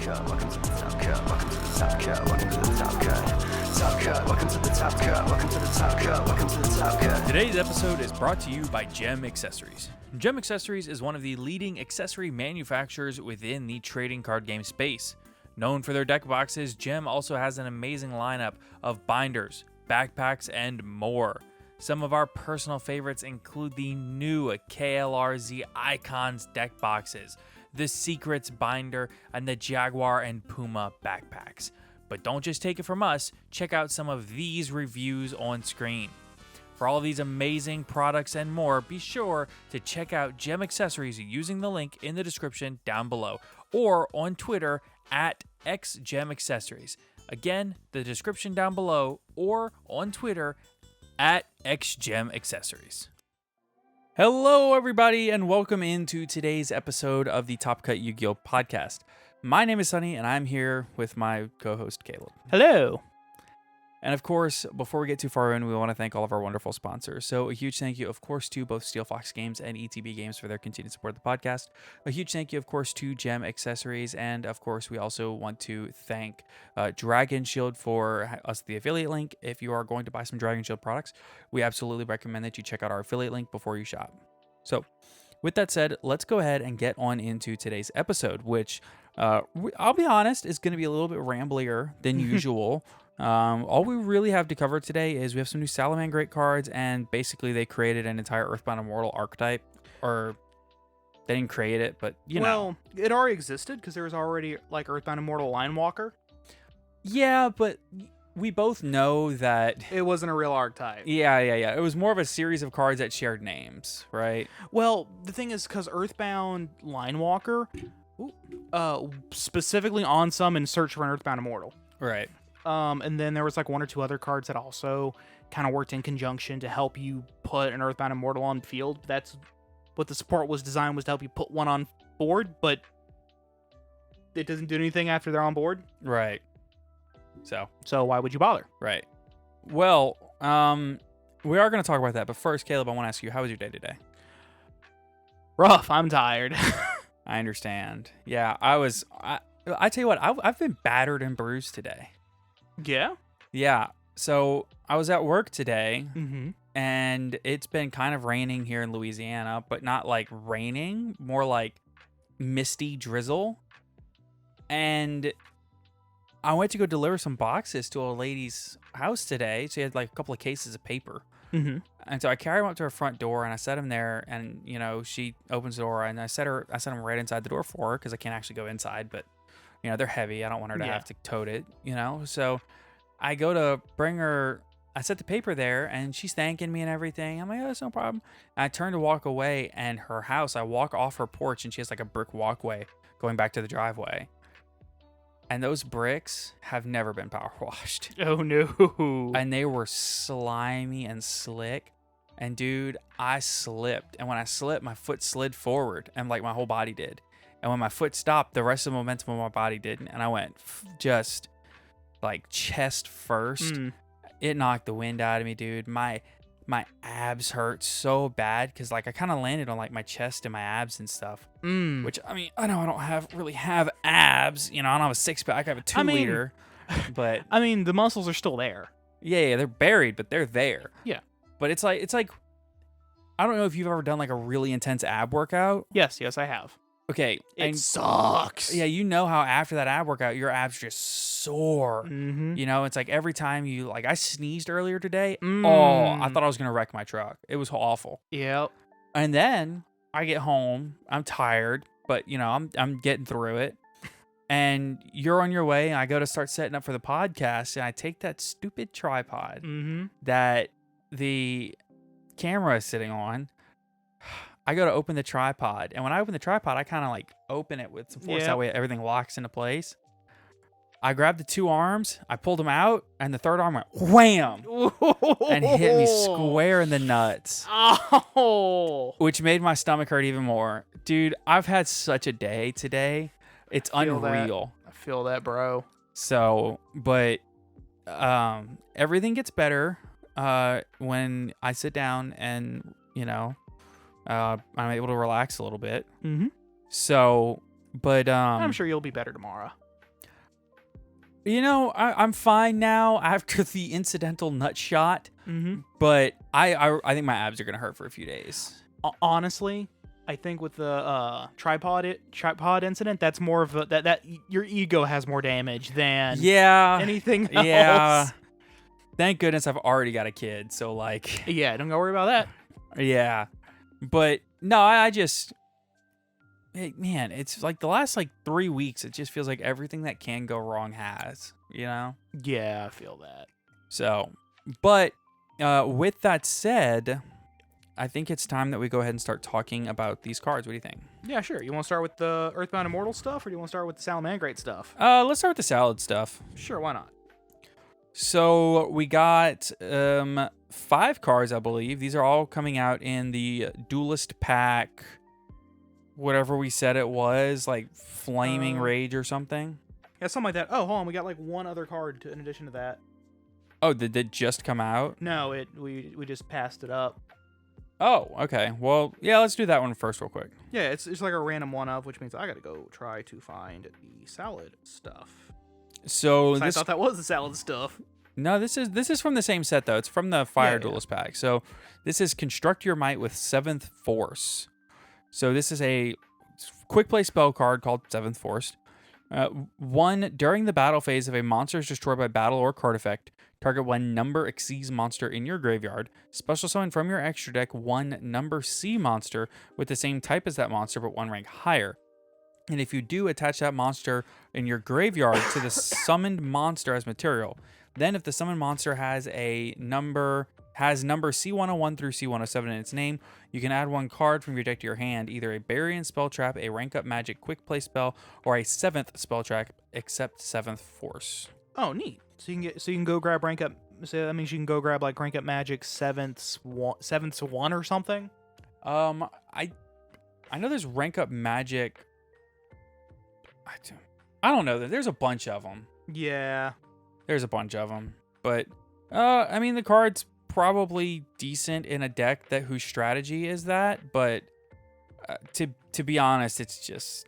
cut. Welcome to the top cut. Welcome to the top cut. Welcome to the top cut. Top cut. Welcome to the top cut. Welcome to the top cut. Welcome to the top cut. Today's episode is brought to you by Gem Accessories. Gem Accessories is one of the leading accessory manufacturers within the trading card game space. Known for their deck boxes, Gem also has an amazing lineup of binders, backpacks, and more. Some of our personal favorites include the new KLRZ Icons deck boxes, the Secrets binder, and the Jaguar and Puma backpacks. But don't just take it from us, check out some of these reviews on screen. For all these amazing products and more, be sure to check out Gem Accessories using the link in the description down below or on Twitter at XGemAccessories. Again, the description down below or on Twitter at XGemAccessories. Hello, everybody, and welcome into today's episode of the Top Cut Yu-Gi-Oh! Podcast. My name is Sunny, and I'm here with my co-host, Caleb. Hello. And of course, before we get too far in, we want to thank all of our wonderful sponsors. So a huge thank you, of course, to both Steelfox Games and ETB Games for their continued support of the podcast. A huge thank you, of course, to Gem Accessories. And of course, we also want to thank Dragon Shield for us the affiliate link. If you are going to buy some Dragon Shield products, we absolutely recommend that you check out our affiliate link before you shop. So with that said, let's go ahead and get on into today's episode, which I'll be honest, is going to be a little bit ramblier than usual. All we really have to cover today is we have some new Salamangreat cards, and basically they created an entire Earthbound Immortal archetype, or they didn't create it, but you know. Well, it already existed because there was already like Earthbound Immortal Line Walker. Yeah, but we both know that it wasn't a real archetype. Yeah. It was more of a series of cards that shared names, right? Well, the thing is, because Earthbound Line Walker, specifically on some in Search for an Earthbound Immortal. Right. And then there was like one or two other cards that also kind of worked in conjunction to help you put an Earthbound Immortal on field. That's what the support was designed, was to help you put one on board, but it doesn't do anything after they're on board. Right. So why would you bother? Right. Well, we are going to talk about that, but first, Caleb, I want to ask you, how was your day today? Rough. I'm tired. I understand. Yeah, I tell you what, I've been battered and bruised today. Yeah? Yeah. So I was at work today, Mm-hmm. and it's been kind of raining here in Louisiana, but not like raining, more like misty drizzle. And I went to go deliver some boxes to a lady's house today. She had like a couple of cases of paper. Mm-hmm. And so I carried them up to her front door, and I set them there, and, you know, she opens the door, and I set them right inside the door for her because I can't actually go inside, but, you know, they're heavy. I don't want her to have to tote it, you know? So I go to bring her, I set the paper there, and she's thanking me and everything. I'm like, oh, that's no problem. And I turn to walk away, and her house, I walk off her porch, and she has like a brick walkway going back to the driveway. And those bricks have never been power washed. Oh, no. And they were slimy and slick. And dude, I slipped. And when I slipped, my foot slid forward, and like my whole body did. And when my foot stopped, the rest of the momentum of my body didn't. And I went just like chest first. It knocked the wind out of me, dude. My abs hurt so bad because like I kind of landed on like my chest and my abs and stuff. Which, I mean, I know I don't really have abs. You know, I don't have a 6-pack. I have a 2-liter. But I mean, the muscles are still there. Yeah, they're buried, but they're there. Yeah. But it's like I don't know if you've ever done like a really intense ab workout. Yes, I have. Okay. It sucks. Yeah, you know how after that ab workout, your abs just sore. Mm-hmm. You know, it's like every time you, like, I sneezed earlier today. Oh, I thought I was going to wreck my truck. It was awful. Yep. And then I get home. I'm tired, but, you know, I'm getting through it. And you're on your way, and I go to start setting up for the podcast, and I take that stupid tripod that the camera is sitting on. I go to open the tripod, and when I open the tripod, I kind of like open it with some force. That way everything locks into place. I grabbed the 2 arms, I pulled them out, and the 3rd arm went wham and hit me square in the nuts. Oh, which made my stomach hurt even more. Dude, I've had such a day today. It's unreal. I feel that, bro. So, but everything gets better when I sit down and, you know, I'm able to relax a little bit. Mm-hmm. So, but I'm sure you'll be better tomorrow. I'm fine now after the incidental nut shot, but I think my abs are gonna hurt for a few days. Honestly, I think with the tripod incident, that's more of that your ego has more damage than anything else. Yeah. Thank goodness I've already got a kid, so like. Yeah, don't go worry about that. Yeah, but no, I just. Hey, man, it's like the last 3 weeks. It just feels like everything that can go wrong has, Yeah, I feel that. So, but with that said, I think it's time that we go ahead and start talking about these cards. What do you think? Yeah, sure. You want to start with the Earthbound Immortal stuff, or do you want to start with the Salamangreat stuff? Let's start with the salad stuff. Sure, why not? So we got 5 cards, I believe. These are all coming out in the Duelist Pack. Whatever we said it was, like Flaming Rage or something. Yeah, something like that. Oh, hold on, we got one other card in addition to that. Oh, did it just come out? No, we just passed it up. Oh, okay. Well, yeah, let's do that one first real quick. Yeah, it's like a random one of, which means I gotta go try to find the salad stuff. So I thought that was the salad stuff. No, this is from the same set though. It's from the Fire Duelist Pack. So this is Construct Your Might with 7th Force. So this is a quick play spell card called 7th Force. 1, during the battle phase, if a monster is destroyed by battle or card effect, target 1 number Xyz monster in your graveyard. Special summon from your extra deck 1 number C monster with the same type as that monster but 1 rank higher. And if you do, attach that monster in your graveyard to the summoned monster as material. Then if the summoned monster has number C101 through C107 in its name, you can add 1 card from your deck to your hand, either a Bury-in spell trap, a rank up magic quick play spell, or a 7th spell trap except 7th Force. Oh, neat. So you can go grab rank up. So that means you can go grab rank up magic 7th 1 or something. I know there's rank up magic. I don't know. There's a bunch of them. Yeah. There's a bunch of them, but I mean the card's probably decent in a deck whose strategy is that, but to be honest, it just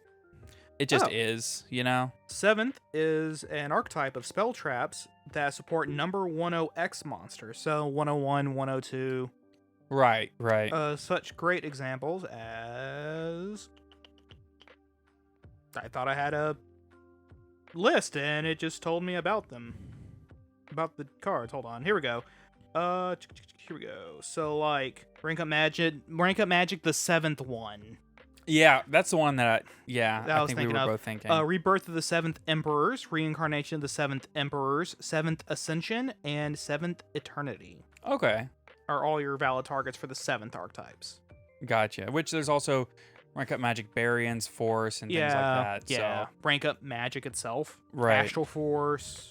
is, 7th is an archetype of spell traps that support number 10X monsters, so 101, 102. Right. Such great examples as I thought I had a list and it just told me about them. About the cards. Hold on. Here we go. Here we go. So rank up magic the 7th one. Yeah, that's the one that I think we were both thinking. Rebirth of the 7th Emperors, Reincarnation of the 7th Emperors, 7th Ascension, and 7th Eternity. Okay. Are all your valid targets for the 7th archetypes. Gotcha. Which there's also rank up magic Bury-in's Force and things like that. Yeah. So. Rank up magic itself. Right. Astral Force.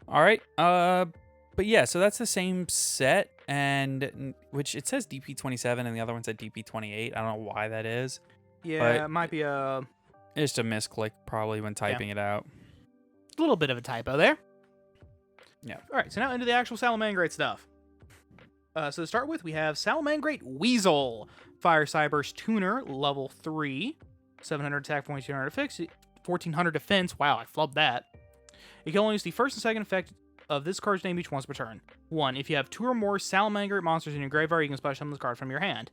All right. But yeah, so that's the same set, and which it says DP27 and the other one said DP28. I don't know why that is. Yeah, it might be a... It's just a misclick probably when typing it out. A little bit of a typo there. Yeah. All right, so now into the actual Salamangreat stuff. So to start with, we have Salamangreat Weasel. Fire Cyber's Tuner, level 3. 700 attack, 1400 fix, 1400 defense. Wow, I flubbed that. You can only use the first and second effect of this card's name each once per turn. 1. If you have 2 or more Salamangreat monsters in your graveyard, you can special summon this card from your hand.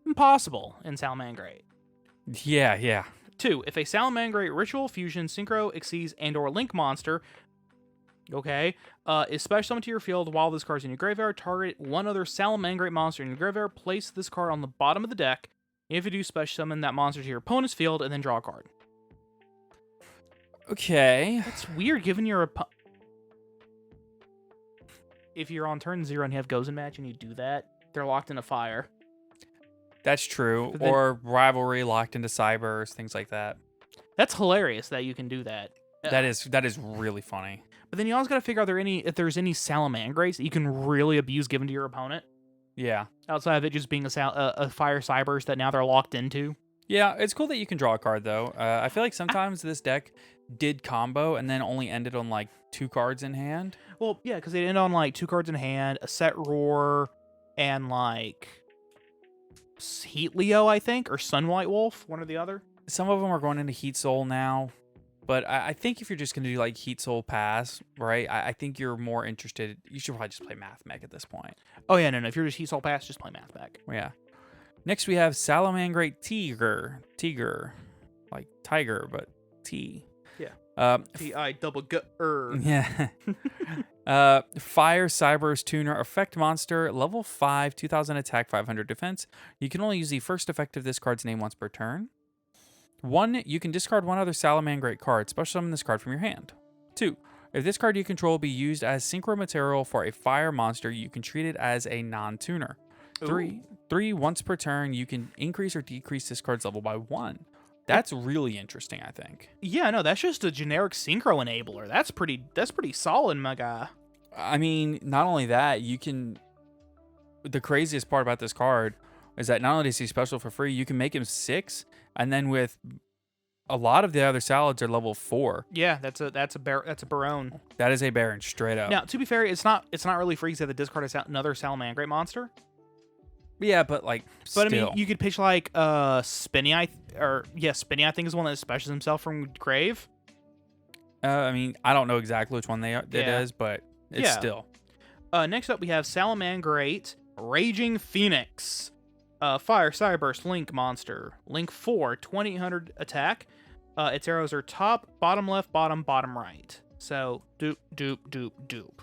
Impossible in Salamangreat. Yeah. 2. If a Salamangreat Ritual, Fusion, Synchro, Xyz, and/or Link monster, is special summoned to your field while this card's in your graveyard, target 1 other Salamangreat monster in your graveyard, place this card on the bottom of the deck. If you do, special summon that monster to your opponent's field, and then draw a card. Okay. That's weird, given your if you're on turn 0 and you have Gozen Match and you do that, they're locked into fire. That's true. Then, or Rivalry locked into Cybers, things like that. That's hilarious that you can do that. That is really funny. But then you also got to figure out if there's any Salamangreats that you can really abuse given to your opponent. Yeah. Outside of it just being a Fire Cybers that now they're locked into. Yeah, it's cool that you can draw a card, though. I feel like sometimes this deck did combo and then only ended on 2 cards in hand. Well, yeah, because they end on 2 cards in hand, a Set Roar, and Heat Leo, I think, or Sunlight Wolf, one or the other. Some of them are going into Heat Soul now. But I think if you're just going to do like Heat Soul Pass, right? I think you're more interested. You should probably just play Math Mech at this point. Oh yeah, no. If you're just Heat Soul Pass, just play Math Mech. Yeah. Next we have Salamangreat Tiger, like tiger, but T. Yeah. T-I-double-G-R. Yeah. Fire Cyber's Tuner Effect Monster, level 5, 2000 attack, 500 defense. You can only use the first effect of this card's name once per turn. 1, you can discard one other Salamangreat card, special summon this card from your hand. 2, if this card you control be used as synchro material for a fire monster, you can treat it as a non-tuner. 3, once per turn, you can increase or decrease this card's level by 1. That's really interesting, I think. Yeah, no, that's just a generic synchro enabler. That's pretty solid, my guy. I mean, not only that, you can... The craziest part about this card is that not only is he special for free, you can make him 6, and then with a lot of the other salads are level 4. Yeah, that's a Barone. That is a Baron, straight up. Now, to be fair, it's not really free because the discard is another Salamangreat monster. Yeah, but like, But still. I mean, you could pitch like Spinny. Spinny. I think is one that specials himself from Grave. I mean, I don't know exactly which one it is, but it's still. Next up, we have Salamangreat Raging Phoenix. Fire Cyberburst Link monster. Link 4, 2800 attack. Its arrows are top, bottom left, bottom right. So, doop, doop, doop, doop.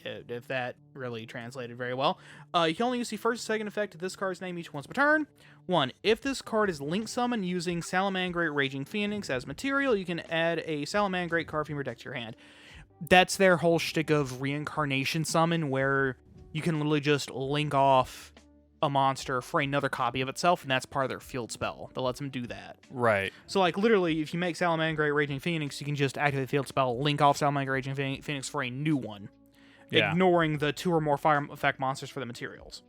If that really translated very well. You can only use the first and second effect of this card's name each once per turn. 1. If this card is link summoned using Salamangreat Raging Phoenix as material, you can add a Salamangreat card from your deck to your hand. That's their whole shtick of reincarnation summon, where you can literally just link off a monster for another copy of itself, and that's part of their field spell that lets them do that. Right. So, like, literally, if you make Salamangreat Raging Phoenix, you can just activate the field spell, link off Salamangreat Raging Phoenix for a new one. Yeah. Ignoring the 2 or more fire effect monsters for the materials.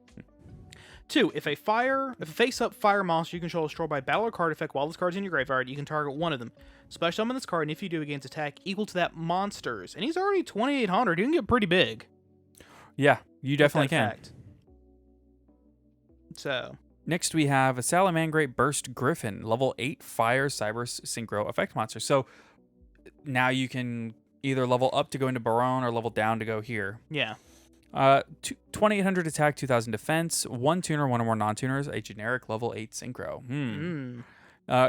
2, if a face-up fire monster you control is destroyed by battle or card effect while this card's in your graveyard, you can target one of them. Special summon this card, and if you do, it gains attack equal to that monster's. And he's already 2800. You can get pretty big. Yeah, you definitely can. Effect. So. Next, we have a Salamangreat Burst Griffin, level 8 Fire Cyber Synchro Effect Monster. So now you can either level up to go into Baron or level down to go here. Yeah. 2800 attack, 2000 defense, 1 tuner, 1 or more non-tuners, a generic level 8 synchro.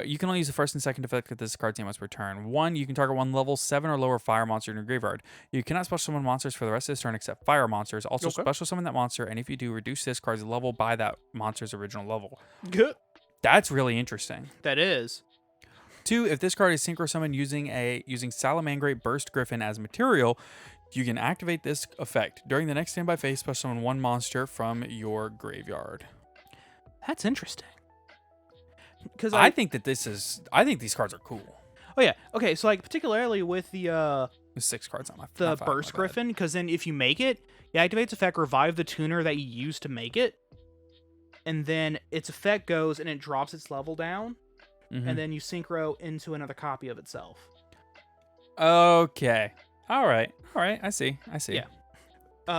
You can only use the first and second effect of this card's name once per turn. 1, you can target one level 7 or lower fire monster in your graveyard. You cannot special summon monsters for the rest of this turn except fire monsters. Also special summon that monster, and if you do, reduce this card's level by that monster's original level. Good. That's really interesting. That is. 2, if this card is synchro summoned using Salamangreat Burst Griffin as material, you can activate this effect. During the next standby phase, special summon one monster from your graveyard. That's interesting. Because I think these cards are cool. Oh yeah. Okay, so like particularly with the There's 6 cards on the Burst Griffin, because then if you make it, you activate its effect, revive the tuner that you used to make it, and then its effect goes and it drops its level down. And then you synchro into another copy of itself. Okay. All right. I see. Yeah.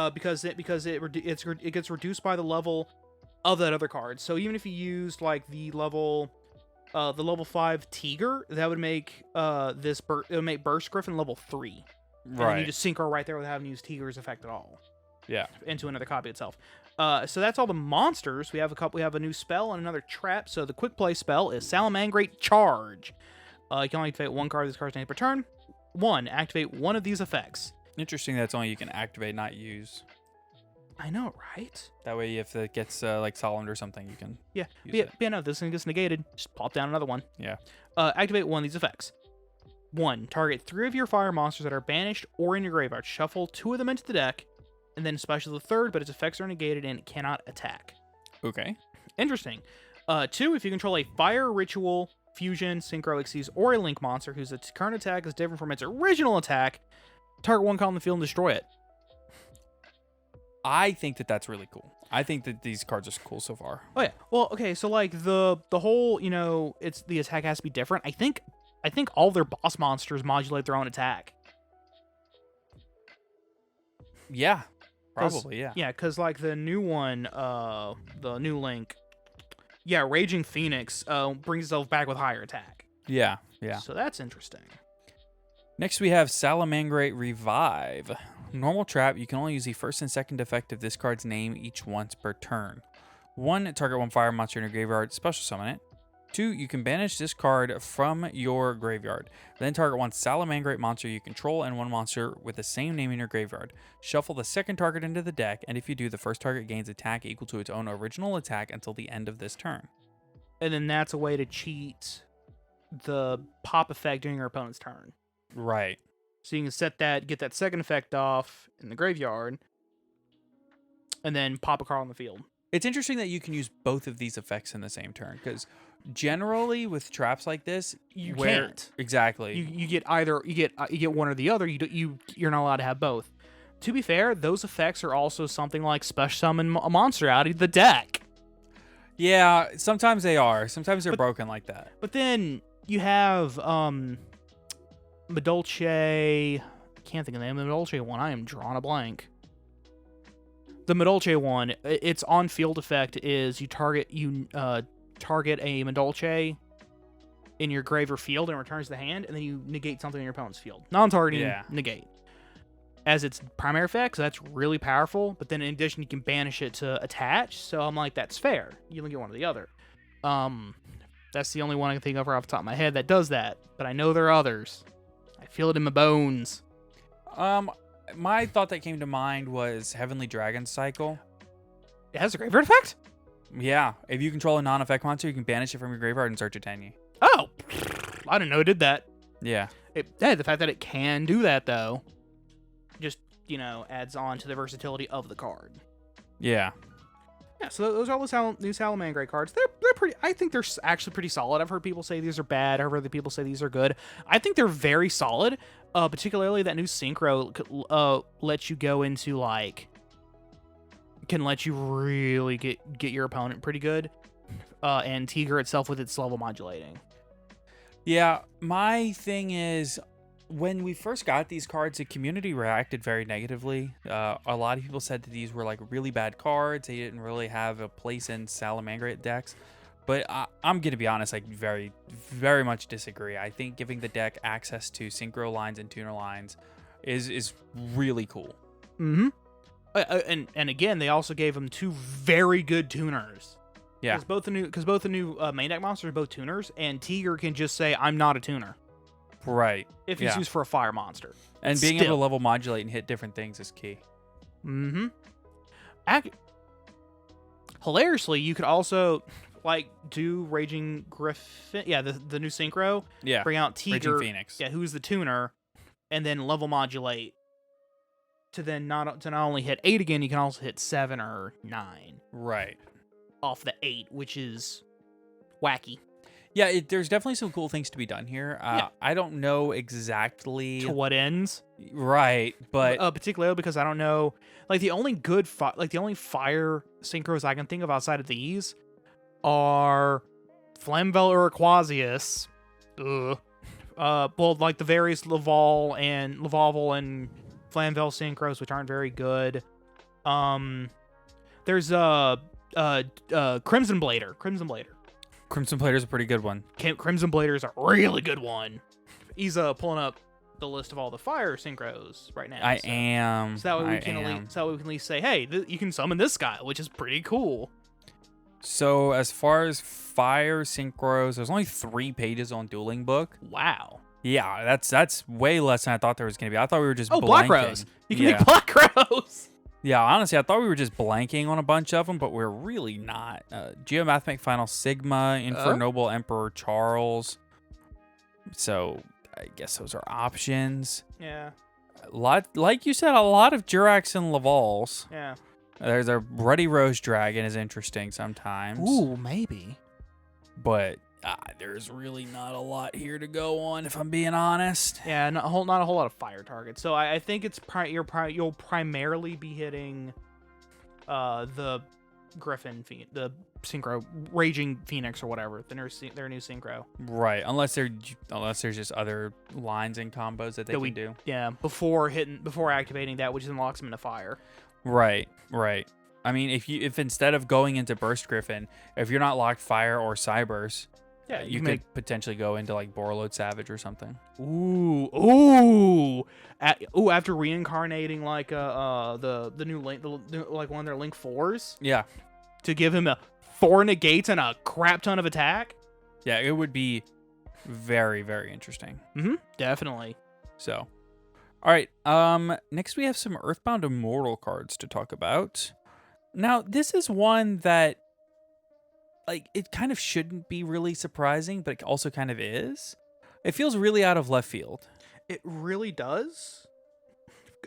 Because it gets reduced by the level of that other card. So even if you used like the level 5 Tiger, that would make Burst Griffin level 3. Right. And you just synchro right there without having to use Tiger's effect at all. Yeah. Into another copy itself. So that's all the monsters. We have a new spell and another trap. So the quick play spell is Salamangreat Charge. You can only activate one card of this card's name per turn. 1, activate one of these effects. Interesting. That's only you can activate, not use. I know, right? That way, if it gets like solemned or something, you can. Yeah. Use it. No. This thing gets negated. Just pop down another one. Yeah. Activate one of these effects. 1, target 3 of your fire monsters that are banished or in your graveyard. Shuffle 2 of them into the deck. And then special the third, but its effects are negated and it cannot attack. Okay. Interesting. 2, if you control a fire ritual, fusion, synchro, exceeds, or a link monster whose current attack is different from its original attack, target one column in the field and destroy it. I think that's really cool. I think that these cards are cool so far. Oh yeah. Well, okay. So like the whole, it's the attack has to be different. I think all their boss monsters modulate their own attack. Yeah. Probably, yeah. Yeah, because, like, the new one, the new Link, Raging Phoenix brings itself back with higher attack. Yeah. So that's interesting. Next, we have Salamangreat Revive. Normal trap, you can only use the first and second effect of this card's name each once per turn. 1, target one fire monster in your graveyard, special summon it. 2, you can banish this card from your graveyard. Then target one Salamangreat monster you control and one monster with the same name in your graveyard. Shuffle the second target into the deck, and if you do, the first target gains attack equal to its own original attack until the end of this turn. And then that's a way to cheat the pop effect during your opponent's turn. Right. So you can set that, get that second effect off in the graveyard, and then pop a card on the field. It's interesting that you can use both of these effects in the same turn, because generally with traps like this, You can't. Exactly. You get either you get one or the other. You're not allowed to have both. To be fair, those effects are also something like special summon a monster out of the deck. Yeah, sometimes they are. Sometimes they're broken like that. But then you have Medolce. Can't think of the name of the Medolce one. I am drawing a blank. The Medolce one, its on-field effect is you target a Medolce in your grave or field and it returns the hand, and then you negate something in your opponent's field. Non-targeting, negate. As its primary effect, so that's really powerful. But then in addition, you can banish it to attach. So I'm like, that's fair. You only get one or the other. That's the only one I can think of off the top of my head that does that. But I know there are others. I feel it in my bones. My thought that came to mind was Heavenly Dragon Cycle. It has a graveyard effect? Yeah. If you control a non-effect monster, you can banish it from your graveyard and search a Tenyi. Oh! I didn't know it did that. Yeah. The fact that it can do that, though, just, adds on to the versatility of the card. Yeah. Yeah, so those are all the new Salamangreat cards. They're pretty. I think they're actually pretty solid. I've heard people say these are bad. I've heard other people say these are good. I think they're very solid. Particularly that new Synchro lets you go into can let you really get your opponent pretty good. And Tigre itself with its level modulating. Yeah, my thing is, when we first got these cards, the community reacted very negatively. A lot of people said that these were really bad cards. They didn't really have a place in Salamangreat decks. But I'm going to be honest, I very, very much disagree. I think giving the deck access to Synchro lines and Tuner lines is really cool. Mm-hmm. And again, they also gave them 2 very good tuners. Yeah. Because both the new main deck monsters are both tuners, and Tigre can just say, I'm not a tuner. Right. If he's used for a fire monster. And being able to level modulate and hit different things is key. Mm-hmm. Hilariously, you could also do Raging Griffin. Yeah, the new Synchro. Yeah. Bring out Tigre. Raging Phoenix. Yeah, who's the tuner, and then level modulate to not only hit 8 again, you can also hit 7 or 9. Right. Off the 8, which is wacky. Yeah, there's definitely some cool things to be done here. I don't know exactly to what ends. Right, but particularly because I don't know. The only good the only fire synchros I can think of outside of these are Flamvel Urquazius. The various Laval and Flamvel synchros, which aren't very good. There's Crimson Blader. Crimson Blader is a pretty good one. Crimson Blader is a really good one. He's pulling up the list of all the fire synchros right now. I am. So that way we can at least say, hey, you can summon this guy, which is pretty cool. So as far as fire synchros, there's only 3 pages on Dueling Book. Wow. Yeah, that's way less than I thought there was going to be. I thought we were just blanking. Black Rose. You can make Black Rose. Yeah, honestly, I thought we were just blanking on a bunch of them, but we're really not. Geomathematic Final Sigma, Infernoble Emperor Charles. So I guess those are options. Yeah. Like you said, a lot of Jurax and Lavals. Yeah. There's a Ruddy Rose Dragon is interesting sometimes. Ooh, maybe. But there's really not a lot here to go on, if I'm being honest. Yeah, not a whole lot of fire targets. So I think it's you'll primarily be hitting the Griffin, the Synchro, Raging Phoenix or whatever, their new Synchro. Right, unless there's just other lines and combos that they can do. Yeah, before activating that, which unlocks them into fire. Right. I mean, if instead of going into Burst Griffin, if you're not locked fire or Cyberse, Yeah, you can could potentially go into like Borreload Savage or something. Ooh. After reincarnating like the new Link, like one of their Link 4s Yeah. to give him a 4 negates and a crap ton of attack. Yeah, it would be very, very interesting. Definitely. So, all right. Next we have some Earthbound Immortal cards to talk about. Now, this is one that, like, it kind of shouldn't be really surprising, but it also kind of is. It feels really out of left field. It really does.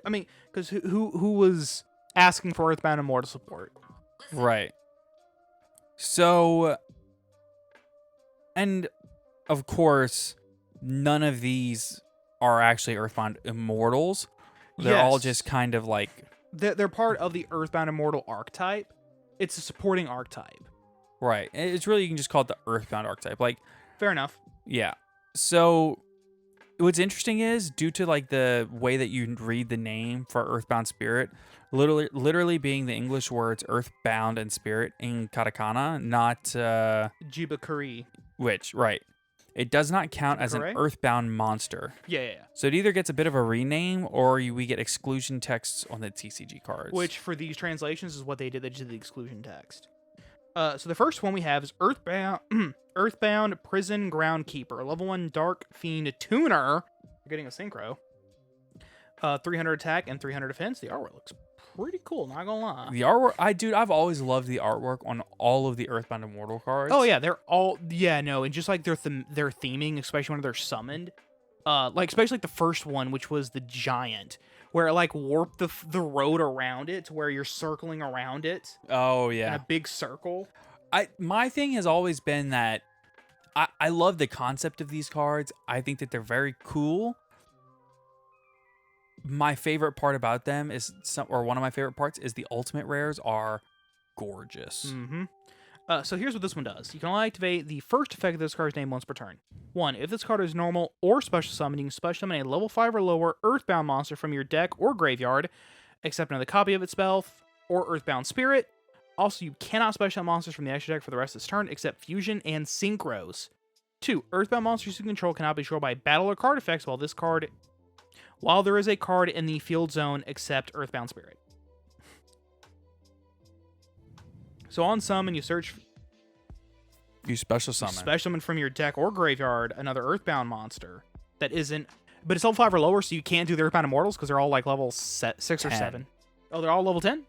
I mean, because who was asking for Earthbound Immortal support? Right. So, and of course, none of these are actually Earthbound Immortals. They're all Yes. just kind of like... They're part of the Earthbound Immortal archetype. It's a supporting archetype. Right. It's really, you can just call it the Earthbound archetype. Like, Fair enough. yeah. So, what's interesting is, due to like the way that you read the name for Earthbound Spirit, literally being the English words Earthbound and Spirit in katakana, not Jibakuri. which, right. It does not count as an Correct? Earthbound monster. Yeah. So it either gets a bit of a rename, or we get exclusion texts on the TCG cards. Which, for these translations, is what they did. They did the exclusion text. So the first one we have is Earthbound Prison Groundkeeper, level 1 Dark Fiend Tuner. You're getting a synchro. 300 attack and 300 defense. The artwork looks pretty cool, not gonna lie. the artwork, I've always loved the artwork on all of the Earthbound Immortal cards. Oh yeah, they're all and just like their theming, especially when they're summoned. Like especially like the first one, which was the giant, where it like warped the road around it to where you're circling around it Oh in yeah. a big circle. My thing has always been that I love the concept of these cards. I think that they're very cool. My favorite part about them is one of my favorite parts is the ultimate rares are gorgeous. So here's what this one does. You can only activate the first effect of this card's name once per turn. 1. If this card is normal or special summon, you can special summon a level 5 or lower Earthbound monster from your deck or graveyard, except another copy of its spell, or Earthbound Spirit. Also, you cannot special summon monsters from the extra deck for the rest of this turn, except Fusion and Synchros. 2. Earthbound monsters you control cannot be destroyed by battle or card effects while there is a card in the field zone except Earthbound Spirit. So on summon, you Special summon. special summon from your deck or graveyard another Earthbound monster that isn't, but it's level 5 or lower, so you can't do the Earthbound Immortals because they're all like level 6 or 10. 7. Oh, they're all level 10?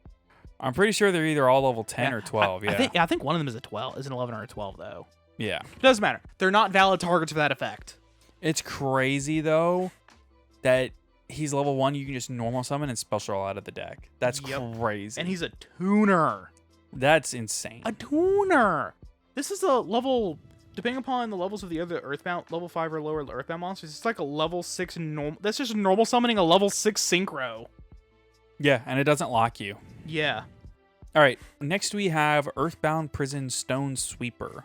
I'm pretty sure they're either all level 10 or 12. I think one of them is a 12, is an 11 or a 12 though. Yeah. It doesn't matter. They're not valid targets for that effect. It's crazy though that he's level 1. You can just normal summon and special roll out of the deck. That's crazy. And he's a tuner. That's insane. A tuner. This is a level, depending upon the levels of the other Earthbound, level 5 or lower Earthbound monsters, it's like a level 6 normal. That's just normal summoning a level 6 synchro. Yeah, and it doesn't lock you. Yeah. All right, next we have Earthbound Prison Stone Sweeper.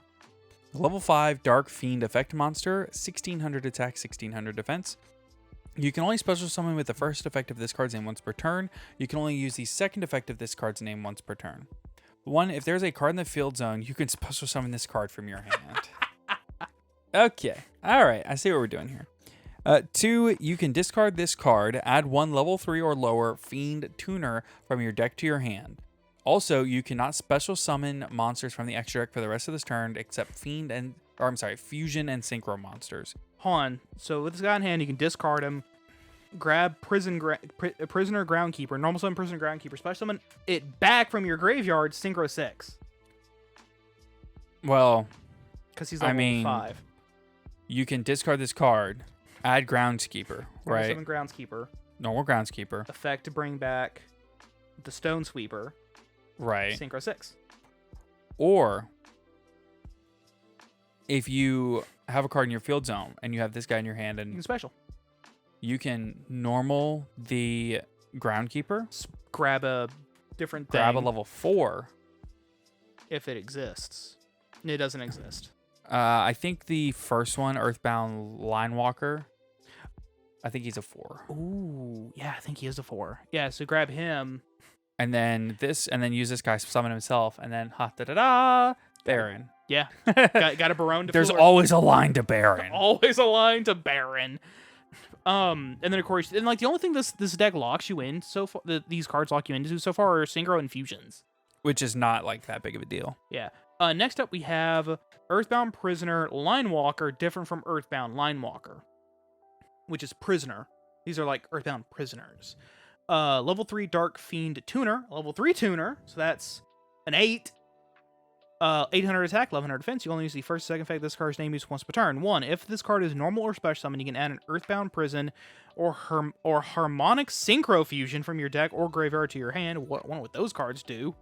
Level 5 Dark Fiend effect monster, 1600 attack, 1600 defense. You can only special summon with the first effect of this card's name once per turn. You can only use the second effect of this card's name once per turn. 1, if there's a card in the field zone, you can special summon this card from your hand. Okay, all right, I see what we're doing here. 2, you can discard this card, add 1 level 3 or lower Fiend Tuner from your deck to your hand. Also, you cannot special summon monsters from the extra deck for the rest of this turn except Fusion and Synchro monsters. Hold on. So with this guy in hand, you can discard him, grab Prisoner Groundkeeper, normal summon Prisoner Groundkeeper, special summon it back from your graveyard, Synchro 6. Well, because he's level 5. You can discard this card, add Groundskeeper, right? Summon Groundskeeper. Normal Groundskeeper. Effect to bring back the Stone Sweeper. Right. Synchro 6. Or if you have a card in your field zone and you have this guy in your hand and you can special. You can normal the Groundkeeper. Grab a different thing. Grab a level 4. If it exists. It doesn't exist. I think the first one, Earthbound Linewalker, I think he's a 4. Ooh, yeah, I think he is a 4. Yeah, so grab him. And then use this guy to summon himself, and then Baron. Yeah. got a Barone to There's Fleur. always a line to Baron. Always a line to Baron. And then of course, and like the only thing this deck locks you in so far, these cards lock you into so far are Synchro and Fusions. Which is not like that big of a deal. Yeah. Next up we have Earthbound Prisoner Line Walker, different from Earthbound Line Walker, which is Prisoner. These are like Earthbound Prisoners. Level 3 Dark Fiend Tuner, level 3 Tuner, so that's an 8. 800 attack, 1100 defense. You only use the first and second effect of this card's name used once per turn. 1. If this card is normal or special summon, you can add an Earthbound Prison or Harmonic Synchro Fusion from your deck or graveyard to your hand. I wonder what those cards do.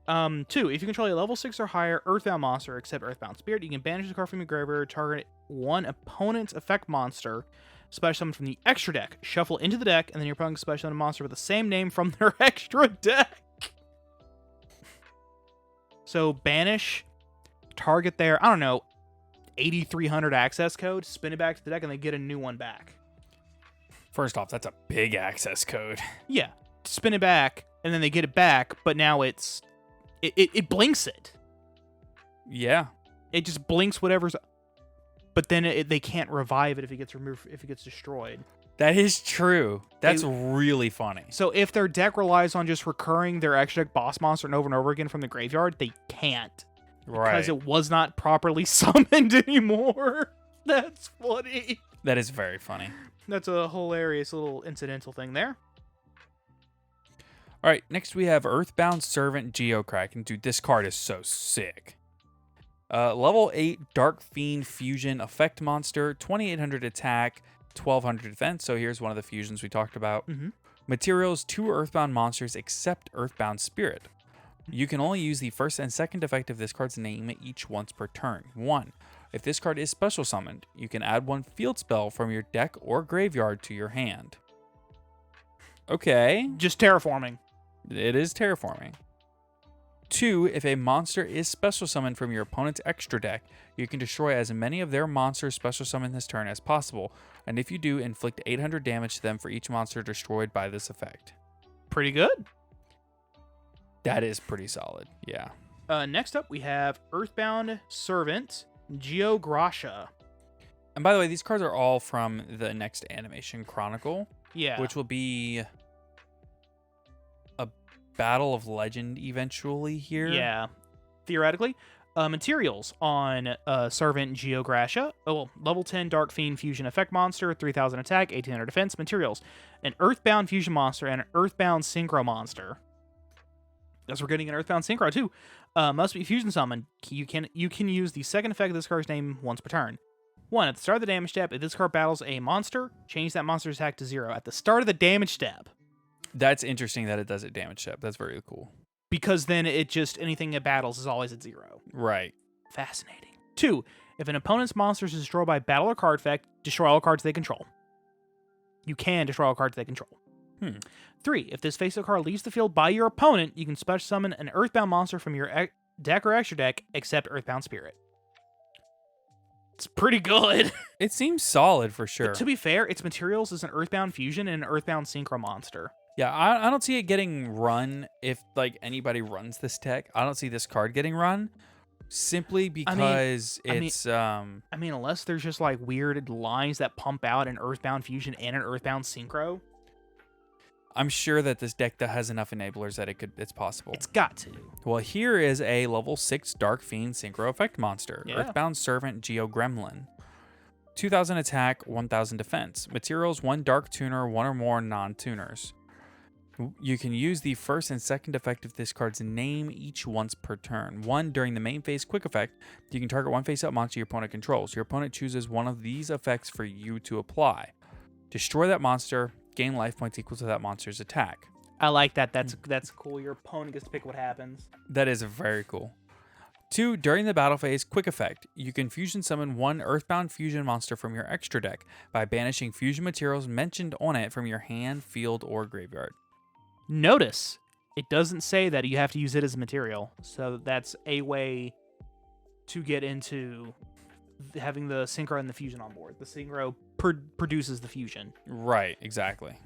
2. If you control a level 6 or higher Earthbound monster except Earthbound Spirit, you can banish the card from your graveyard, target one opponent's effect monster, special summon from the extra deck, shuffle into the deck, and then your opponent can special summon a monster with the same name from their extra deck. So banish, target their, 8,300 access code, spin it back to the deck, and they get a new one back. First off, that's a big access code. Yeah, spin it back, and then they get it back, but now it blinks it. Yeah. It just blinks whatever's, but then they can't revive it if it gets removed, if it gets destroyed. That is true. That's really funny. So if their deck relies on just recurring their extra deck boss monster and over again from the graveyard, they can't. Right. Because it was not properly summoned anymore. That's funny. That is very funny. That's a hilarious little incidental thing there. All right, next we have Earthbound Servant Geocraken. Dude, this card is so sick. Level 8 Dark Fiend Fusion Effect Monster, 2800 attack, 1200 defense. So here's one of the fusions we talked about. Mm-hmm. Materials: 2 Earthbound monsters except Earthbound Spirit. You can only use the first and second effect of this card's name each once per turn. 1. If this card is special summoned, you can add 1 field spell from your deck or graveyard to your hand. Okay. Just terraforming. It is terraforming. 2. If a monster is special summoned from your opponent's extra deck, you can destroy as many of their monsters special summoned this turn as possible, and if you do, inflict 800 damage to them for each monster destroyed by this effect. Pretty good. That is pretty solid, yeah. Next up, we have Earthbound Servant Geogracia. And by the way, these cards are all from the next animation, Chronicle, Yeah. which will be a Battle of Legend eventually here. Yeah. Theoretically. Materials on Servant Geogracia. Level 10 Dark Fiend Fusion Effect Monster, 3000 attack, 1800 defense. Materials: an Earthbound Fusion Monster and an Earthbound Synchro Monster. As we're getting an Earthbound Synchro too. Must be fusion summoned. You can use the second effect of this card's name once per turn. 1. At the start of the damage step, if this card battles a monster, change that monster's attack to 0. At the start of the damage step. That's interesting that it does it damage step. That's very cool. Because then it just, anything it battles is always at 0. Right. Fascinating. 2. If an opponent's monster is destroyed by battle or card effect, destroy all cards they control. You can destroy all cards they control. 3. If this face-up card leaves the field by your opponent, you can special summon an Earthbound monster from your deck or extra deck, except Earthbound Spirit. It's pretty good. It seems solid for sure. But to be fair, its materials is an Earthbound Fusion and an Earthbound Synchro Monster. Yeah, I don't see it getting run if like anybody runs this deck. I don't see this card getting run simply because unless there's just like weird lines that pump out an Earthbound Fusion and an Earthbound Synchro. I'm sure that this deck that has enough enablers that it's possible. It's got to. Well, here is a level 6 Dark Fiend Synchro Effect Monster. Yeah. Earthbound Servant Geogremlin. 2000 attack, 1000 defense. Materials: 1 Dark Tuner, 1 or more non-tuners. You can use the first and second effect of this card's name each once per turn. 1. During the main phase quick effect, you can target 1 face-up monster your opponent controls. Your opponent chooses one of these effects for you to apply. Destroy that monster, gain life points equal to that monster's attack. I like that. That's cool. Your opponent gets to pick what happens. That is very cool. 2. During the battle phase quick effect, you can fusion summon 1 Earthbound Fusion monster from your extra deck by banishing fusion materials mentioned on it from your hand, field, or graveyard. Notice, it doesn't say that you have to use it as a material. So that's a way to get into having the Synchro and the Fusion on board. The Synchro produces the Fusion. Right, exactly.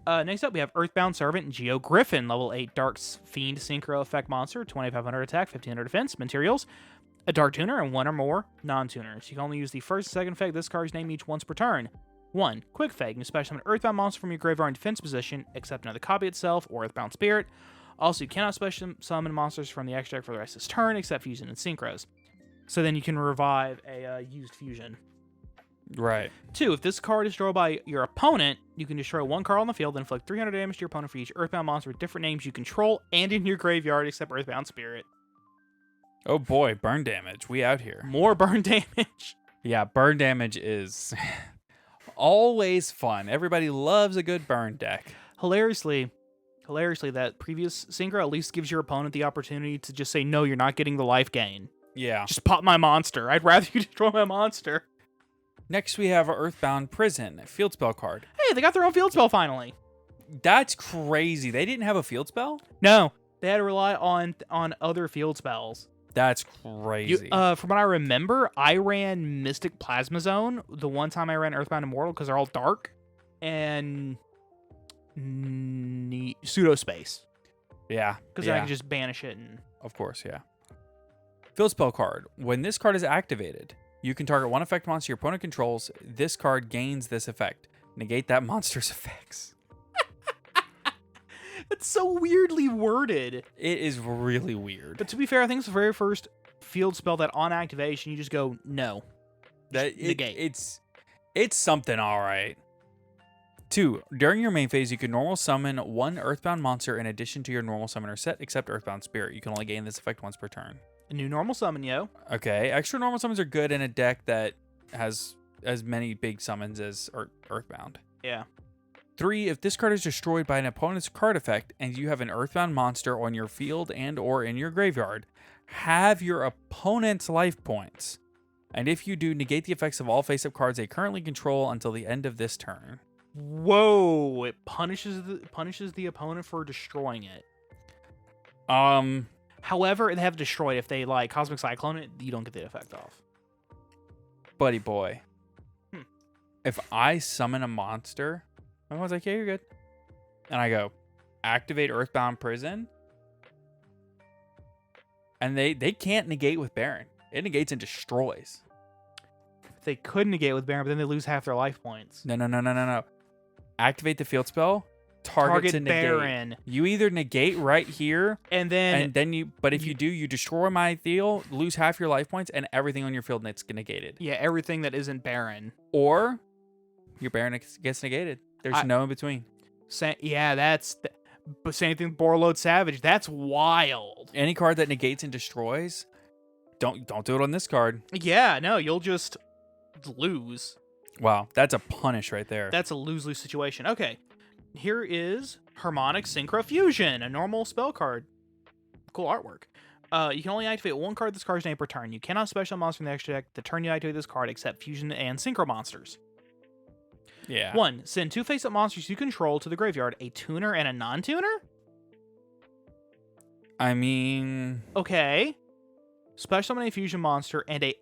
Next up, we have Earthbound Servant Geo Griffin, level 8 Dark Fiend Synchro Effect Monster, 2500 attack, 1500 defense. Materials: a Dark Tuner, and 1 or more non-tuners. You can only use the first and second effect of this card's name each once per turn. 1. Quick effect. You can special summon an Earthbound monster from your graveyard in defense position, except another copy itself or Earthbound Spirit. Also, you cannot special summon monsters from the extra deck for the rest of this turn, except Fusion and Synchros. So then you can revive a used Fusion. Right. 2. If this card is destroyed by your opponent, you can destroy 1 card on the field and inflict 300 damage to your opponent for each Earthbound monster with different names you control and in your graveyard, except Earthbound Spirit. Oh boy, burn damage. We out here. More burn damage. Yeah, burn damage is always fun. Everybody loves a good burn deck. Hilariously, that previous Synchro at least gives your opponent the opportunity to just say, no, you're not getting the life gain. Yeah. Just pop my monster. I'd rather you destroy my monster. Next, we have Earthbound Prison, field spell card. Hey, they got their own field spell finally. That's crazy. They didn't have a field spell? No, they had to rely on other field spells. That's crazy. From what I remember, I ran Mystic Plasma Zone the one time I ran Earthbound Immortal because they're all dark, and Pseudo Space. Yeah. Because then I can just banish it. And of course, yeah. Field spell card. When this card is activated, you can target 1 effect monster your opponent controls. This card gains this effect. Negate that monster's effects. It's so weirdly worded. It is really weird. But to be fair, I think it's the very first field spell that on activation you just go no. Negate. It's something, all right. 2. During your main phase, you can normal summon 1 Earthbound monster in addition to your normal summoner set, except Earthbound Spirit. You can only gain this effect once per turn. A new normal summon, yo. Okay, extra normal summons are good in a deck that has as many big summons as Earthbound. Yeah. 3. If this card is destroyed by an opponent's card effect and you have an Earthbound monster on your field and or in your graveyard, have your opponent's life points. And if you do, negate the effects of all face-up cards they currently control until the end of this turn. Whoa! It punishes the opponent for destroying it. However, they have destroyed. If they like Cosmic Cyclone it, you don't get the effect off. Buddy boy. If I summon a monster, everyone's like, yeah, you're good. And I go, activate Earthbound Prison. And they can't negate with Baron. It negates and destroys. They could negate with Baron, but then they lose half their life points. No. Activate the field spell. Target to negate. Baron. You either negate right here, and then you. But if you do, you destroy my field, lose half your life points, and everything on your field gets negated. Yeah, everything that isn't Baron. Or your Baron gets negated. There's no in between. But same thing with Borreload Savage. That's wild. Any card that negates and destroys, don't do it on this card. Yeah, no, you'll just lose. Wow, that's a punish right there. That's a lose-lose situation. Okay, here is Harmonic Synchro Fusion, a normal spell card. Cool artwork. You can only activate 1 card this card's name per turn. You cannot special monster in the extra deck the turn you activate this card except Fusion and Synchro monsters. Yeah. 1. Send 2 face-up monsters you control to the graveyard, a tuner and a non-tuner? I mean... Okay. Special summon a fusion monster and a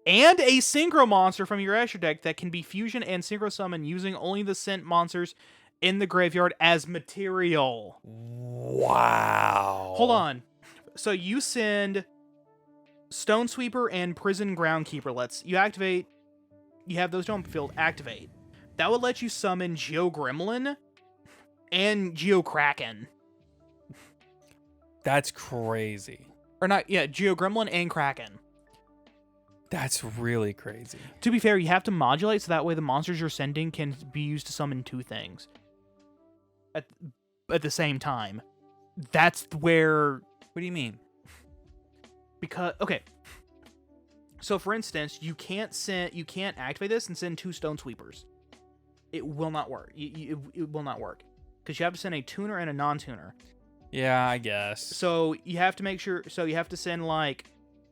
synchro monster from your extra deck that can be fusion and synchro summon using only the sent monsters in the graveyard as material. Wow. Hold on. So you send Stone Sweeper and Prison Groundkeeper. You activate. You have those on the field. Activate. That would let you summon Geo Gremlin and Geo Kraken. That's crazy. Or not, yeah, Geo Gremlin and Kraken. That's really crazy. To be fair, you have to modulate so that way the monsters you're sending can be used to summon 2 things at the same time. That's where... What do you mean? Because, okay. So for instance, you can't activate this and send 2 Stone Sweepers. It will not work. It will not work. Because you have to send a tuner and a non-tuner. Yeah, I guess. So you have to make sure. So you have to send like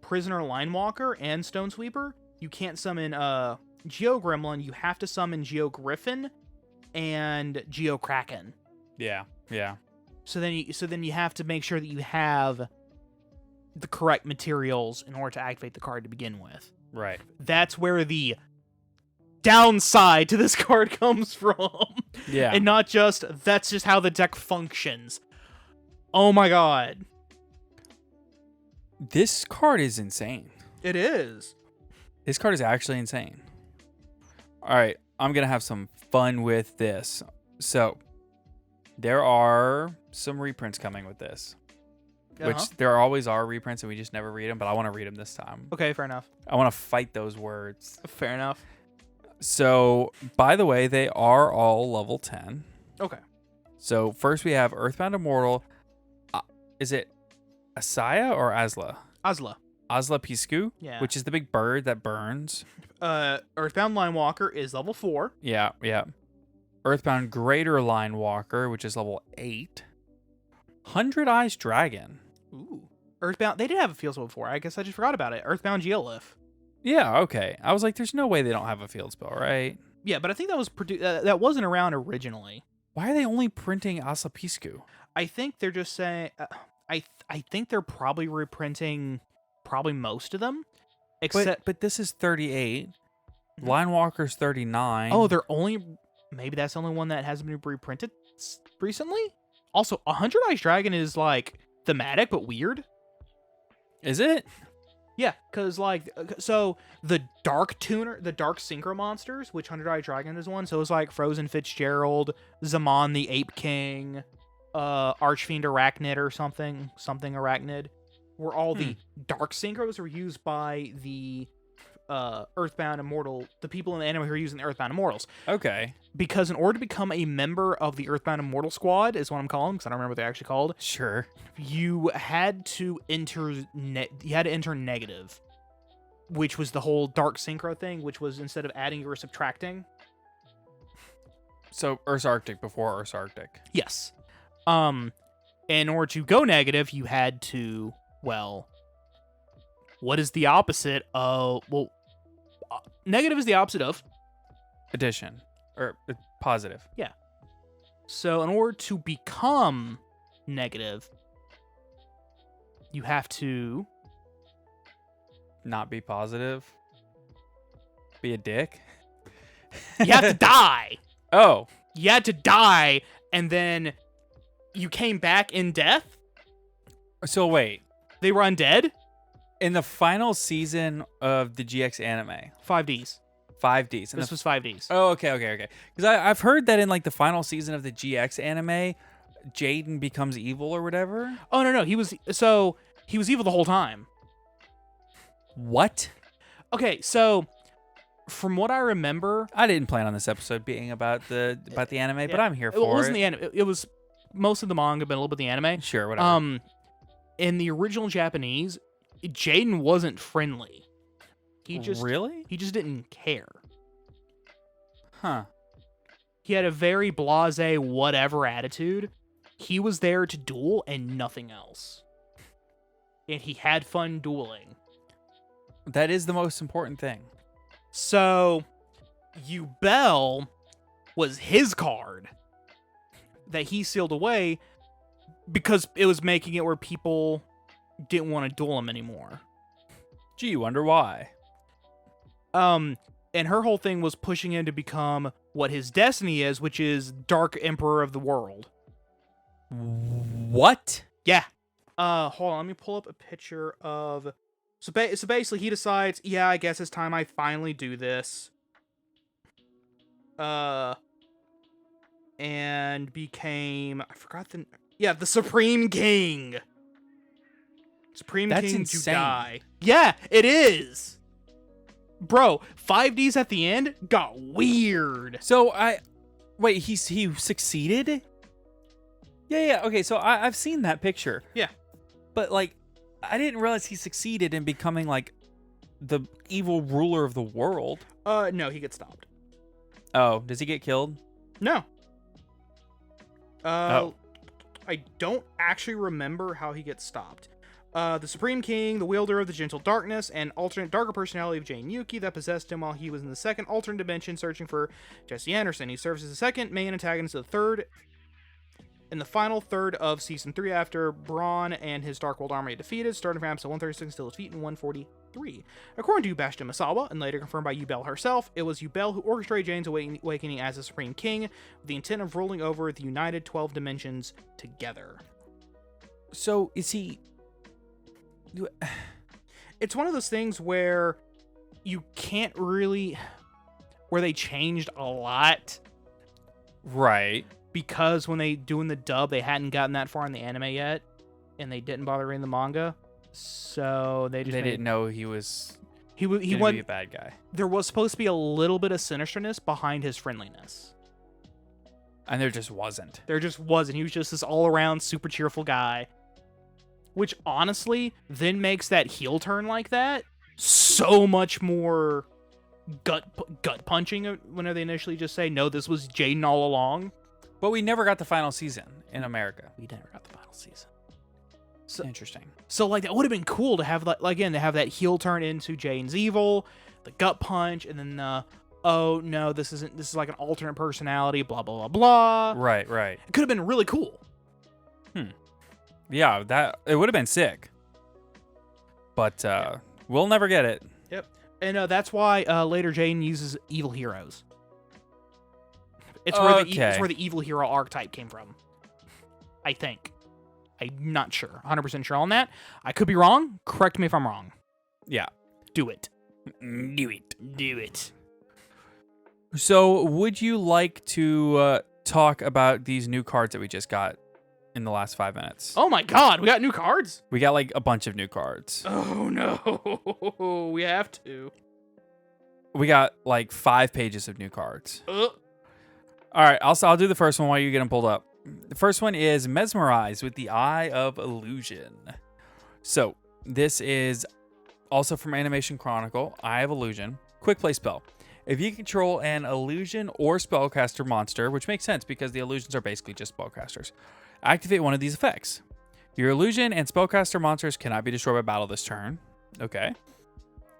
Prisoner Linewalker and Stone Sweeper. You can't summon Geo Gremlin. You have to summon Geo Griffin and Geo Kraken. Yeah. So then you have to make sure that you have the correct materials in order to activate the card to begin with. Right. That's where the downside to this card comes from. Yeah. And not just that's just how the deck functions. Oh my god. This card is insane. It is. This card is actually insane. All right, I'm going to have some fun with this. So, there are some reprints coming with this. Which there always are reprints and we just never read them, but I want to read them this time. Okay, fair enough. I want to fight those words. Fair enough. So, by the way, they are all level 10. Okay. So, first we have Earthbound Immortal. Is it Asaya or Asla? Asla. Asla Piscu, Yeah. which is the big bird that burns. Earthbound Line Walker is level 4. Yeah. Earthbound Greater Line Walker, which is level 8. 100 Eyes Dragon. Ooh. Earthbound. They did have a field spell before. I guess I just forgot about it. Earthbound Geolith. Yeah, okay. I was like, there's no way they don't have a field spell, right? Yeah, but I think that was that wasn't around originally. Why are they only printing Asla Piscu? I think they're just saying. I think they're probably reprinting most of them, except. But this is 38. Line Walker's 39. Oh, they're only. Maybe that's the only one that hasn't been reprinted recently. Also, 100 Eyes Dragon is like thematic but weird. Is it? Yeah, because like, so the Dark Tuner, the Dark Synchro monsters, which 100 Eyes Dragon is one. So it's like Frozen Fitzgerald, Zaman the Ape King, Archfiend Arachnid or something Arachnid, were all the Dark Synchros were used by the Earthbound Immortal, the people in the anime who are using the Earthbound Immortals. Okay. Because in order to become a member of the Earthbound Immortal Squad, is what I'm calling, because I don't remember what they're actually called. Sure. You had to enter negative, which was the whole Dark Synchro thing, which was instead of adding, you were subtracting. So Earth's Arctic before Earth's Arctic. Yes. In order to go negative, you had to, well, what is the opposite of, negative is the opposite of Addition. Or positive. Yeah. So in order to become negative, you have to Not be positive. Be a dick. you have to die. Oh. You had to die, and then you came back in death. So wait. They were undead. In the final season of the GXAnime, 5Ds. 5Ds. This was 5Ds. Oh, okay. Because I've heard that in like the final season of the GXAnime, Jaden becomes evil or whatever. Oh no, he was evil the whole time. What? Okay, so from what I remember, I didn't plan on this episode being about the anime, but I'm here for it. It wasn't the anime. It was most of the manga, but a little bit of the anime. Sure, whatever. In the original Japanese, Jaden wasn't friendly. He just didn't care. Huh. He had a very blasé whatever attitude. He was there to duel and nothing else. And he had fun dueling. That is the most important thing. So, Yubel was his card that he sealed away because it was making it where people didn't want to duel him anymore. Gee, you wonder why. And her whole thing was pushing him to become what his destiny is, which is Dark Emperor of the World. What? Yeah. Hold on, let me pull up a picture of... So basically he decides, yeah, I guess it's time I finally do this. And became... I forgot the... Yeah, the Supreme King. Supreme That's King insane. Judai. Yeah, it is. Bro, 5Ds at the end got weird. So wait, he succeeded? Yeah. Okay, so I've seen that picture. Yeah. But like, I didn't realize he succeeded in becoming like the evil ruler of the world. No, he gets stopped. Oh, does he get killed? No. Oh. I don't actually remember how he gets stopped. The Supreme King, the wielder of the gentle darkness, and alternate darker personality of Jane Yuki that possessed him while he was in the second alternate dimension searching for Jesse Anderson. He serves as the second main antagonist of the third in the final third of season 3 after Braun and his Dark World army are defeated, starting from episode 136 until his feet in 143. According to Bastion Masawa, and later confirmed by Yubel herself, it was Yubel who orchestrated Jane's awakening as the Supreme King with the intent of ruling over the united 12 dimensions together. So is he... it's one of those things where you can't really, where they changed a lot Right. because when they doing the dub, they hadn't gotten that far in the anime yet, and they didn't bother reading the manga, so they Didn't know he was he gonna be went. a bad guy. There was supposed to be a little bit of sinisterness behind his friendliness. And there just wasn't. There just wasn't. He was just this all-around super cheerful guy, which honestly then makes that heel turn like that so much more gut punching whenever they initially just say, no, this was Jaden all along. But we never got the final season in America. We never got the final season. Interesting. So like that would have been cool to have, like, again, to have that heel turn into Jaden's evil, the gut punch, and then oh no, this is like an alternate personality, blah blah blah blah. Right. It could have been really cool. Yeah, that it would have been sick. But we'll never get it. Yep. And that's why later Jaden uses evil heroes. It's where the evil hero archetype came from. I think. I'm not sure. 100% sure on that. I could be wrong. Correct me if I'm wrong. Yeah. Do it. Do it. Do it. So, would you like to talk about these new cards that we just got in the last 5 minutes? Oh my god, we got new cards? We got like a bunch of new cards. Oh no. We have to. We got like 5 pages of new cards. Uh. All right, I'll do the first one while you get them pulled up. The first one is Mesmerize with the Eye of Illusion. So, this is also from Animation Chronicle, Eye of Illusion. Quick play spell. If you control an illusion or spellcaster monster, which makes sense because the illusions are basically just spellcasters, activate one of these effects. Your illusion and spellcaster monsters cannot be destroyed by battle this turn. Okay.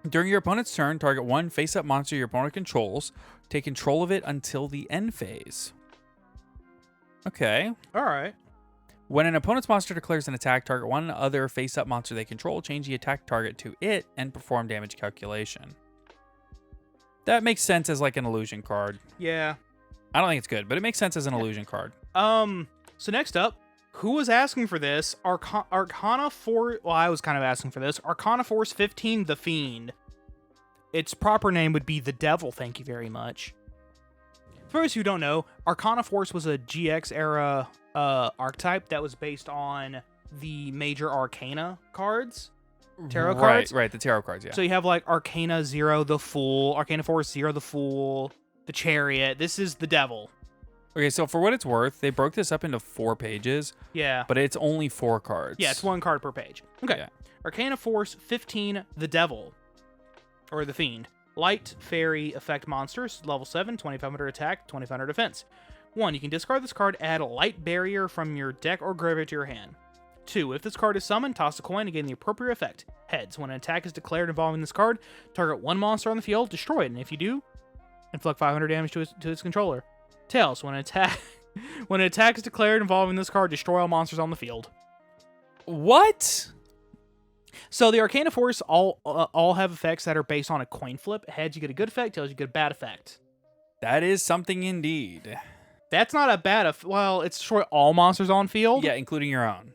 During your opponent's turn, target one face-up monster your opponent controls. Take control of it until the end phase. Okay. All right. When an opponent's monster declares an attack, target one other face-up monster they control, change the attack target to it, and perform damage calculation. That makes sense as like an illusion card. Yeah. I don't think it's good, but it makes sense as an illusion card. So next up, who was asking for this? Arcana 4... Well, I was kind of asking for this. Arcana Force 15, The Fiend. Its proper name would be The Devil, thank you very much. For those who don't know, Arcana Force was a GX-era archetype that was based on the major Arcana cards. Tarot cards. Right, the tarot cards, yeah. So you have like Arcana 0, the Fool, Arcana Force 0, the Fool, the Chariot. This is the Devil. Okay, so for what it's worth, they broke this up into 4 pages. Yeah. But it's only 4 cards. Yeah, it's 1 card per page. Okay. Yeah. Arcana Force 15, the Devil. Or the Fiend. Light Fairy effect monsters, level 7, 2500 attack, 2500 defense. 1, you can discard this card, add a light barrier from your deck or graveyard to your hand. 2, if this card is summoned, toss a coin to gain the appropriate effect. Heads, when an attack is declared involving this card, target one monster on the field, destroy it, and if you do, inflict 500 damage to its controller. Tails, when an attack is declared involving this card, destroy all monsters on the field. What? So the Arcana Force all have effects that are based on a coin flip. Heads, you get a good effect. Tails, you get a bad effect. That is something indeed. That's not a bad well, it's destroy all monsters on field. Yeah, including your own.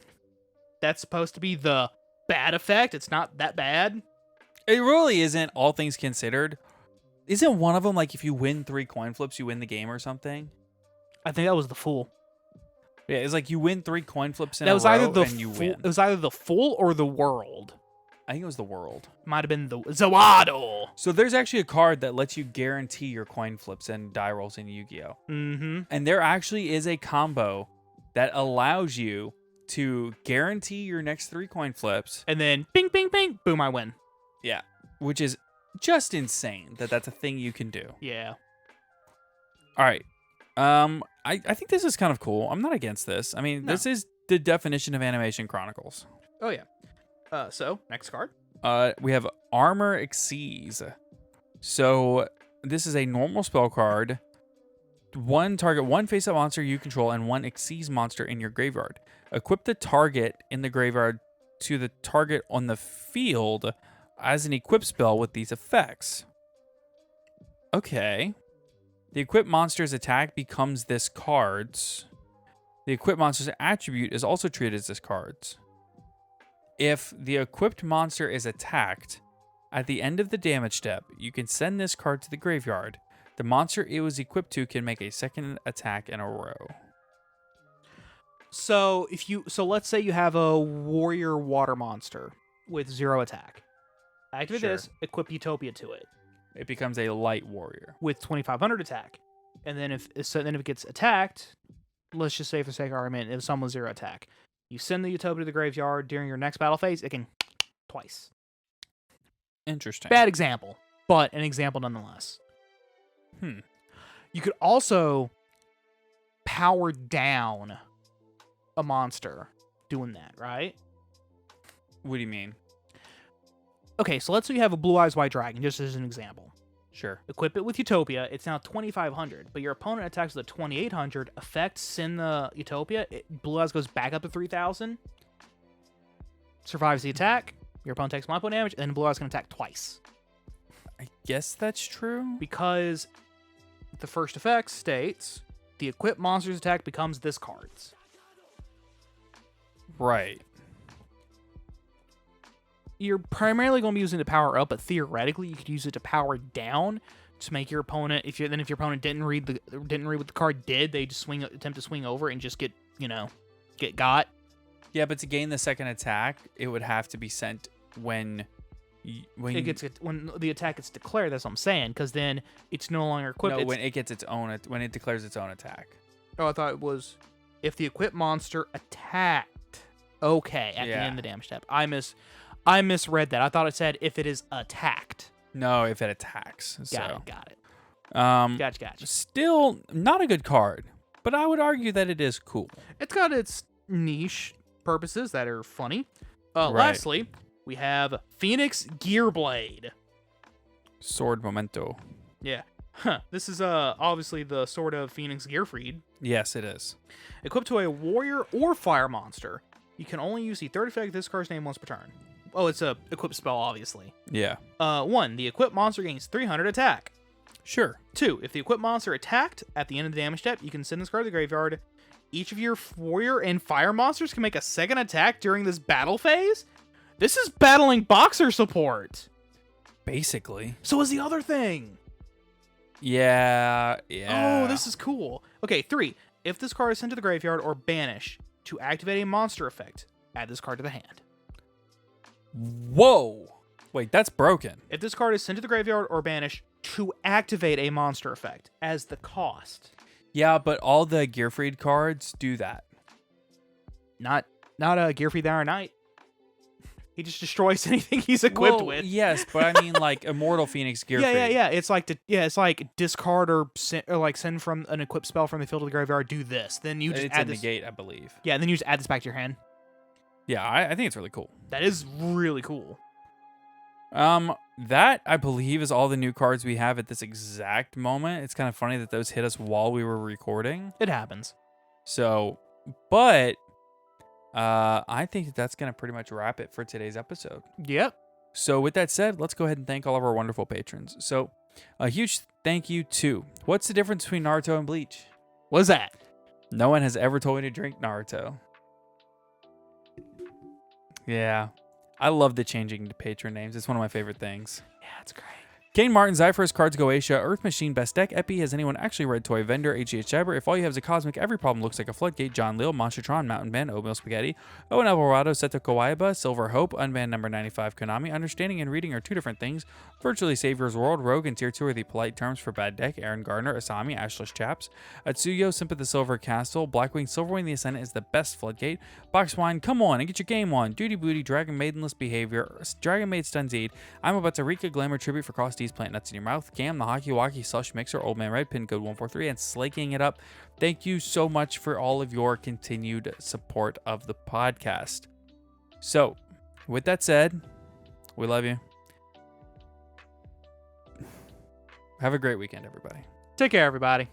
That's supposed to be the bad effect. It's not that bad. It really isn't, all things considered. Isn't one of them like if you win 3 coin flips, you win the game or something? I think that was the Fool. Yeah, it's like you win 3 coin flips in That a was row either the and you Fool, win. It was either the Fool or the World. I think it was the World. Might have been the Zawado. So there's actually a card that lets you guarantee your coin flips and die rolls in Yu-Gi-Oh! Mm-hmm. And there actually is a combo that allows you to guarantee your next 3 coin flips. And then bing, bing, bing, boom, I win. Yeah, which is just insane that that's a thing you can do. Yeah. All right. I think this is kind of cool. I'm not against this. I mean, This is the definition of Animation Chronicles. Oh, yeah. So, next card. We have Armor Exceeds. So, this is a normal spell card. Target one face-up monster you control and one Exceeds monster in your graveyard. Equip the target in the graveyard to the target on the field as an equip spell with these effects. Okay. The equipped monster's attack becomes this card's. The equipped monster's attribute is also treated as this card's. If the equipped monster is attacked, at the end of the damage step, you can send this card to the graveyard. The monster it was equipped to can make a second attack in a row. So let's say you have a warrior water monster with 0 attack. Activate Sure. this, equip Utopia to it It becomes a light warrior. with 2,500 attack. And then if it gets attacked, let's just say for sake of argument, if someone's 0 attack, you send the Utopia to the graveyard during your next battle phase, it can twice. Interesting. Bad example, but an example nonetheless. You could also power down a monster doing that, right? What do you mean? Okay, so let's say you have a Blue Eyes White Dragon, just as an example. Sure. Equip it with Utopia, it's now 2,500, but your opponent attacks with a 2,800, effect, send the Utopia, Blue Eyes goes back up to 3,000, survives the attack, your opponent takes 1 point damage, and then Blue Eyes can attack twice. I guess that's true. Because the first effect states, the equipped monster's attack becomes this card's. Right. You're primarily going to be using it to power up, but theoretically you could use it to power down to make your opponent. If your opponent didn't read what the card did, they just attempt to swing over and just get got. Yeah, but to gain the second attack, it would have to be sent when the attack gets declared. That's what I'm saying, because then it's no longer equipped. No, when it declares its own attack. Oh, I thought it was if the equipped monster attacked. Okay, at the end of the damage step. I misread that. I thought it said if it is attacked. No, if it attacks. Got it. Gotcha. Still not a good card, but I would argue that it is cool. It's got its niche purposes that are funny. Right. Lastly, we have Phoenix Gearblade. Sword Memento. Yeah. This is obviously the sword of Phoenix Gearfried. Yes, it is. Equipped to a warrior or fire monster, you can only use the third effect of this card's name once per turn. Oh, it's a equipped spell, obviously. Yeah. 1. The equipped monster gains 300 attack. Sure. 2. If the equipped monster attacked at the end of the damage step, you can send this card to the graveyard. Each of your warrior and fire monsters can make a second attack during this battle phase? This is battling boxer support. Basically. So is the other thing. Yeah. Oh, this is cool. Okay, 3. If this card is sent to the graveyard or banish to activate a monster effect, add this card to the hand. Whoa. Wait, that's broken. If this card is sent to the graveyard or banish to activate a monster effect as the cost. Yeah, but all the Gearfried cards do that. Not a Gearfried the Iron Knight. He just destroys anything he's equipped with. Yes, but I mean like Immortal Phoenix Gearfried. Yeah. It's like discard or send from an equipped spell from the field to the graveyard. Do this, then you just It's add a this. negate, I believe. Yeah, and then you just add this back to your hand. Yeah, I think it's really cool. That is really cool. That I believe is all the new cards we have at this exact moment. It's kind of funny that those hit us while we were recording. It happens. So, but I think that's going to pretty much wrap it for today's episode. Yep. So with that said, let's go ahead and thank all of our wonderful patrons. So a huge thank you to, what's the difference between Naruto and Bleach? What's that? No one has ever told me to drink Naruto. Yeah. I love the changing to patron names. It's one of my favorite things. Yeah, it's great. Kane Martin, Zyphers, Cards Go Asia, Earth Machine, Best Deck, Epi, Has Anyone Actually Read Toy Vendor, HGH Cyber, If All You Have Is a Cosmic, Every Problem Looks Like a Floodgate, John Lil, Monstertron, Mountain Man, Oatmeal Spaghetti, Owen Alvarado, Seto Kawaiba, Silver Hope, Unbanned Number 95, Konami. Understanding and reading are two different things. Virtually Savior's World, Rogue, and Tier 2 are the polite terms for Bad Deck, Aaron Gardner, Asami, Ashless Chaps, Atsuyo, Simpa the Silver Castle, Blackwing, Silverwing the Ascendant is the best Floodgate, Boxwine, Come On and Get Your Game On, Duty Booty, Dragon Maidenless Behavior, Dragon Maid Stunzeed, I'm About to Rika Glamour Tribute for Cross D's Plant Nuts in Your Mouth, Cam, the Hockey Walkie, Slush Mixer, Old Man Red, Pin Code 143, and Slaking It Up. Thank you so much for all of your continued support of the podcast. So, with that said, we love you. Have a great weekend, everybody. Take care, everybody.